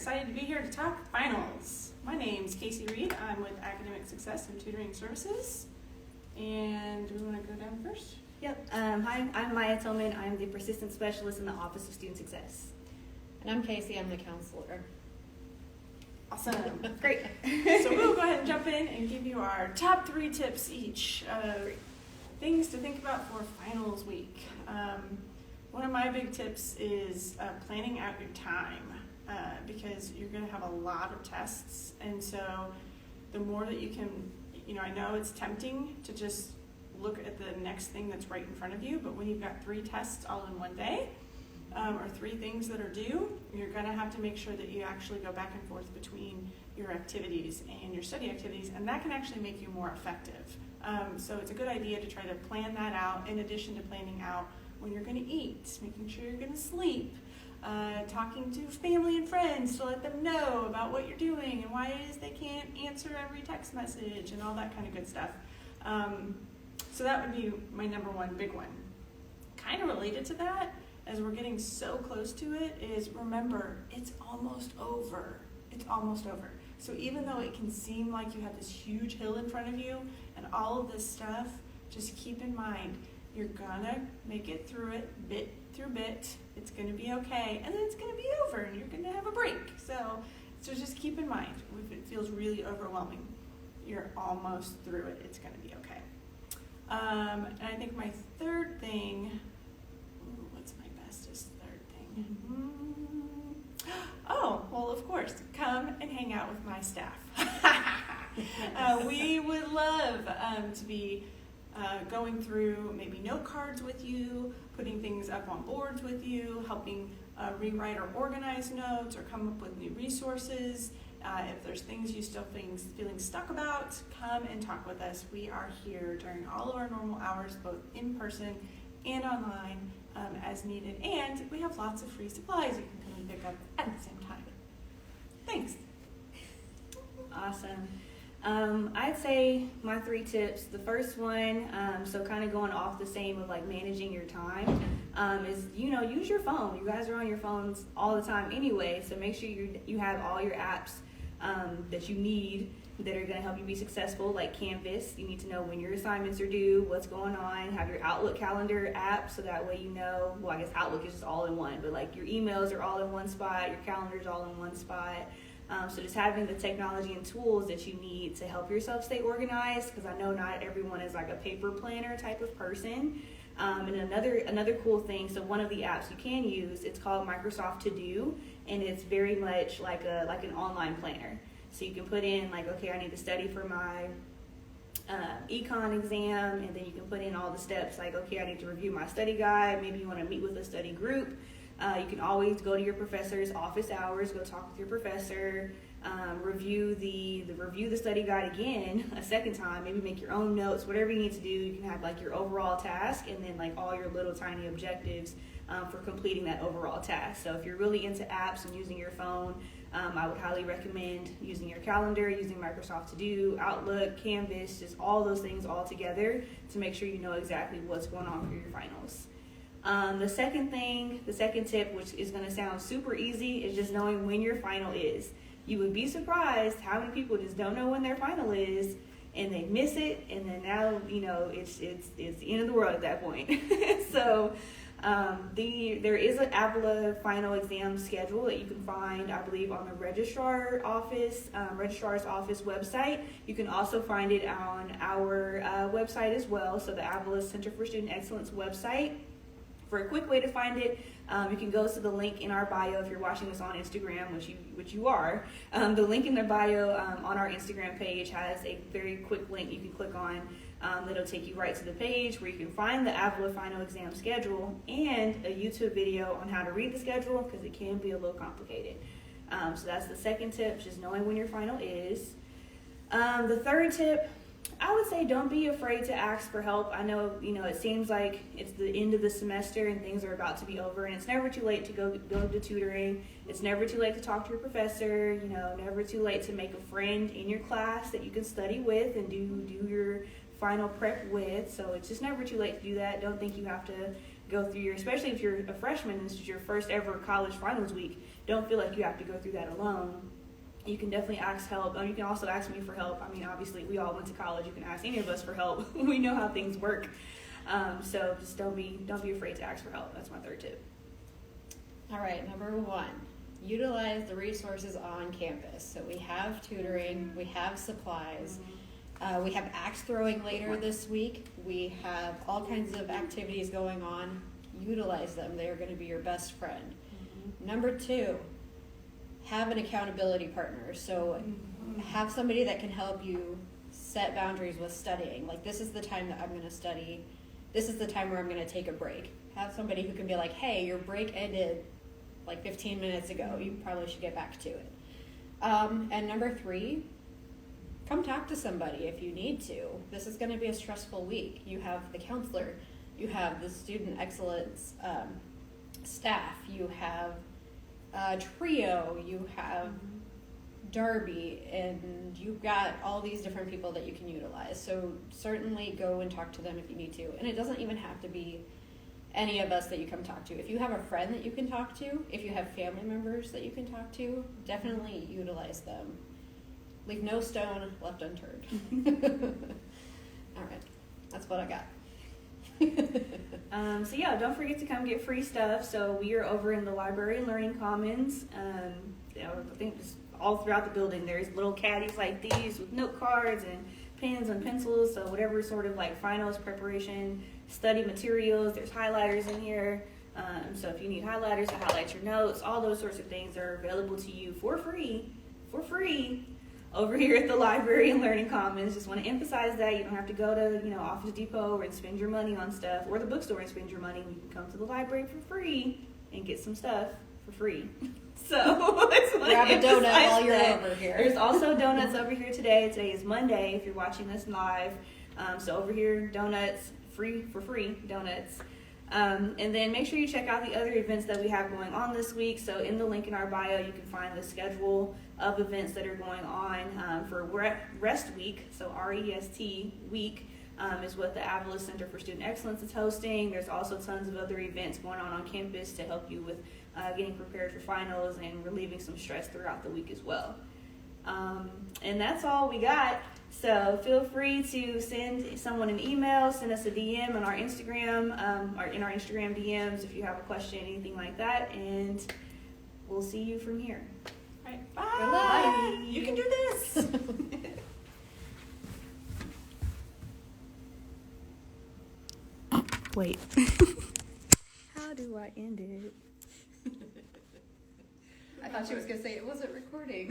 excited to be here to talk finals. My name's Casey Reed. I'm with Academic Success Tutoring Services. And do we want to go down first? Yep. Hi, I'm Maya Tillman. I'm the Persistent Specialist in the Office of Student Success. And I'm Casey. I'm the counselor. Awesome. Great. So we'll go ahead and jump in and give you our top 3 tips each. Things to think about for finals week. One of my big tips is planning out your time because you're going to have a lot of tests. And so the more that you can, I know it's tempting to just look at the next thing that's right in front of you, but when you've got 3 tests all in one day, or 3 things that are due, you're going to have to make sure that you actually go back and forth between your activities and your study activities, and that can actually make you more effective. So it's a good idea to try to plan that out in addition to planning out when you're going to eat, making sure you're going to sleep, talking to family and friends to let them know about what you're doing and why it is they can't answer every text message and all that kind of good stuff. So that would be my number one big one. Kind of related to that, as we're getting so close to it, is remember, it's almost over. It's almost over. So even though it can seem like you have this huge hill in front of you and all of this stuff, just keep in mind, you're gonna make it through it bit through bit. It's gonna be okay, and then it's gonna be over, and you're gonna have a break. So just keep in mind, if it feels really overwhelming, you're almost through it. It's gonna be okay. And I think my third thing, what's my bestest third thing? Oh, well, of course, come and hang out with my staff. We would love to be going through maybe note cards with you, putting things up on boards with you, helping rewrite or organize notes or come up with new resources. If there's things you still feeling stuck about, come and talk with us. We are here during all of our normal hours, both in person and online as needed. And we have lots of free supplies you can come and pick up at the same time. Thanks. Awesome. I'd say my 3 tips. The first one, so kind of going off the same of like managing your time, is, use your phone. You guys are on your phones all the time anyway, so make sure you have all your apps that you need that are going to help you be successful, like Canvas. You need to know when your assignments are due, what's going on. Have your Outlook calendar app, so that way well, I guess Outlook is just all in one, but like your emails are all in one spot, your calendar's all in one spot. So just having the technology and tools that you need to help yourself stay organized, because I know not everyone is like a paper planner type of person. And another cool thing, so one of the apps you can use, it's called Microsoft To Do, and it's very much like an online planner. So you can put in like, okay, I need to study for my econ exam, and then you can put in all the steps like, okay, I need to review my study guide. Maybe you want to meet with a study group. You can always go to your professor's office hours, go talk with your professor, review the study guide again a second time, maybe make your own notes, whatever you need to do. You can have like your overall task and then like all your little tiny objectives for completing that overall task. So if you're really into apps and using your phone, I would highly recommend using your calendar, using Microsoft To Do, Outlook, Canvas, just all those things all together to make sure you know exactly what's going on for your finals. The second tip, which is going to sound super easy, is just knowing when your final is. You would be surprised how many people just don't know when their final is, and they miss it, and then now, it's the end of the world at that point. So there is an AVLA final exam schedule that you can find, I believe, on the registrar's office website. You can also find it on our website as well, so the AVLA Center for Student Excellence website. For a quick way to find it, you can go to the link in our bio if you're watching this on Instagram, which you are. The link in the bio on our Instagram page has a very quick link you can click on that'll take you right to the page where you can find the AVLA final exam schedule and a YouTube video on how to read the schedule, because it can be a little complicated. So that's the second tip, just knowing when your final is. The third tip, I would say don't be afraid to ask for help. I know, it seems like it's the end of the semester and things are about to be over, and it's never too late to go to tutoring. It's never too late to talk to your professor, never too late to make a friend in your class that you can study with and do your final prep with. So it's just never too late to do that. Don't think you have to go through your, especially if you're a freshman and this is your first ever college finals week, don't feel like you have to go through that alone. You can definitely ask help. You can also ask me for help. I mean, obviously, we all went to college. You can ask any of us for help. We know how things work. So just don't be afraid to ask for help. That's my third tip. All right, number 1, utilize the resources on campus. So we have tutoring, we have supplies, we have axe throwing later this week. We have all kinds of activities going on. Utilize them. They are going to be your best friend. Number 2, have an accountability partner. So have somebody that can help you set boundaries with studying. Like, this is the time that I'm going to study. This is the time where I'm going to take a break. Have somebody who can be like, hey, your break ended like 15 minutes ago. You probably should get back to it. And number 3, come talk to somebody if you need to. This is going to be a stressful week. You have the counselor. You have the student excellence staff. You have Trio. You have Darby. And you've got all these different people that you can utilize. So certainly go and talk to them if you need to. And it doesn't even have to be any of us that you come talk to. If you have a friend that you can talk to, if you have family members that you can talk to, definitely utilize them. Leave no stone left unturned. All right, that's what I got. So yeah, don't forget to come get free stuff. So we are over in the Library and Learning Commons. I think it's all throughout the building. There's little caddies like these with note cards and pens and pencils. So whatever sort of like finals preparation, study materials, there's highlighters in here. So if you need highlighters to highlight your notes, all those sorts of things are available to you for free over here at the Library and Learning Commons. Just want to emphasize that you don't have to go to, Office Depot and spend your money on stuff, or the bookstore and spend your money. You can come to the library for free and get some stuff for free. So grab a donut while you're over here. There's also donuts over here today. Today is Monday if you're watching this live. So over here, donuts, free donuts. And then make sure you check out the other events that we have going on this week. So in the link in our bio, you can find the schedule of events that are going on for Rest Week. So REST week is what the Avila Center for Student Excellence is hosting. There's also tons of other events going on campus to help you with getting prepared for finals and relieving some stress throughout the week as well. And that's all we got. So feel free to send someone an email, send us a DM on our Instagram, or in our Instagram DMs if you have a question, anything like that, and we'll see you from here. All right, bye. Bye. You can do this. Wait. How do I end it? I thought she was going to say it wasn't recording.